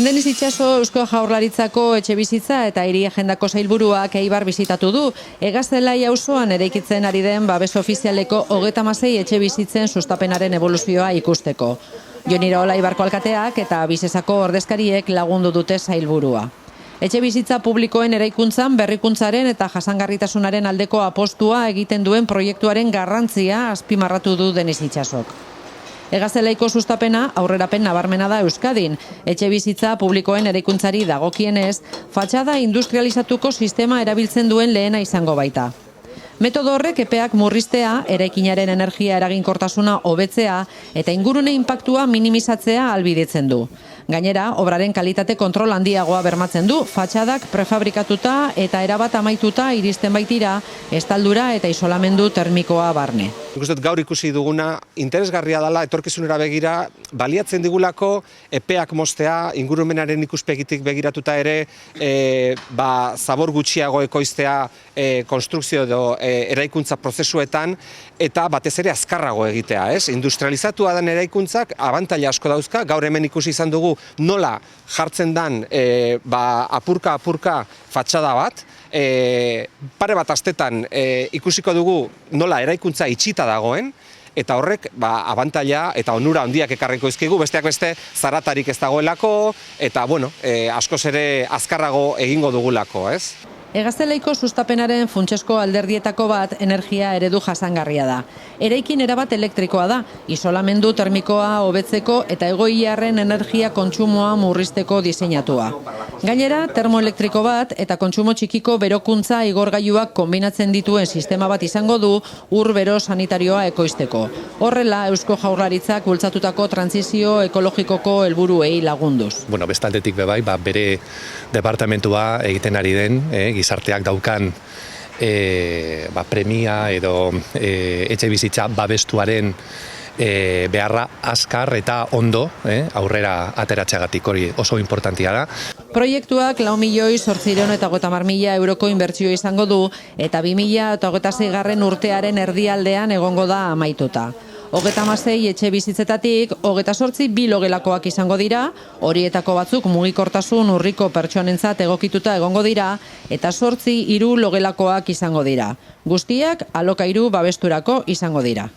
Deniz Itxaso Eusko Jaurlaritzako etxebizitza eta hiri agendako sailburuak Eibar bisitatu du. Hegaztelai auzoan eraikitzen ari den babes ofizialeko 36 etxebizitzen sustapenaren eboluzioa ikusteko. Jon Iraola Eibarko alkateak eta Bizesako ordezkariek lagundu dute sailburua. Etxebizitza publikoen eraikuntzan berrikuntzaren eta jasangarritasunaren aldeko apostua egiten duen proiektuaren garrantzia azpimarratu du Deniz Itxasok. Hegaztelaiko sustapena aurrerapen nabarmena da Euskadin. Etxebizitza publikoen eraikuntzari dagokienez, fatxada industrializatuko sistema erabiltzen duen lehena izango baita. Metodo horrek epeak murriztea, eraikinaren energia eraginkortasuna hobetzea eta ingurune inpaktua minimizatzea ahalbidetzen du. Gainera, obraren kalitate kontrol handiagoa bermatzen du, fatxadak prefabrikatuta eta erabat amaituta iristen baitira, estaldura eta isolamendu termikoa barne. Nik uste dut gaur ikusi duguna interesgarria dela etorkizunera begira, baliatzen digulako epeak moztea, ingurumenaren ikuspegitik begiratuta ere, zabor gutxiago ekoiztea konstrukzio edo eraikuntza prozesuetan, eta batez ere azkarrago egitea, ez? Industrializatua den eraikuntzak abantaila asko dauzka, gaur hemen ikusi izan dugu nola jartzen dan apurka fatxada bat, pare bat astetan ikusiko dugu nola eraikuntza itxita dagoen, eta horrek abantaila eta onura handiak ekarriko izkigu, besteak beste zaratarik ez dagoelako, eta askoz ere azkarrago egingo dugulako, ez? Hegaztelaiko sustapenaren funtsesko alderdietako bat energia eredu jasangarria da. Eraikin erabat elektrikoa da, isolamendu termikoa hobetzeko eta egoiarren energia kontsumoa murrizteko diseinatua. Gainera, termoelektriko bat eta kontsumo txikiko berokuntza igorgailuak konbinatzen dituen sistema bat izango du ur-bero sanitarioa ekoizteko. Horrela, Eusko Jaurlaritzak bultzatutako trantsizio ekologikoko helburuei lagunduz. Bestaldetik bebai, bere departamentua egiten ari den, gizarteak daukan premia edo etxebizitza babestuaren beharra azkar eta ondo aurrera ateratzeagatik, hori oso importantia da. Proiektuak 4.850.000 euroko inbertsio izango du eta 2026. Urtearen erdialdean egongo da amaituta. 36 etxe bizitzetatik 28 bi logelakoak izango dira, horietako batzuk mugikortasun urriko pertsonentzat egokituta egongo dira eta 8 hiru logelakoak izango dira. Guztiak alokairu babesturako izango dira.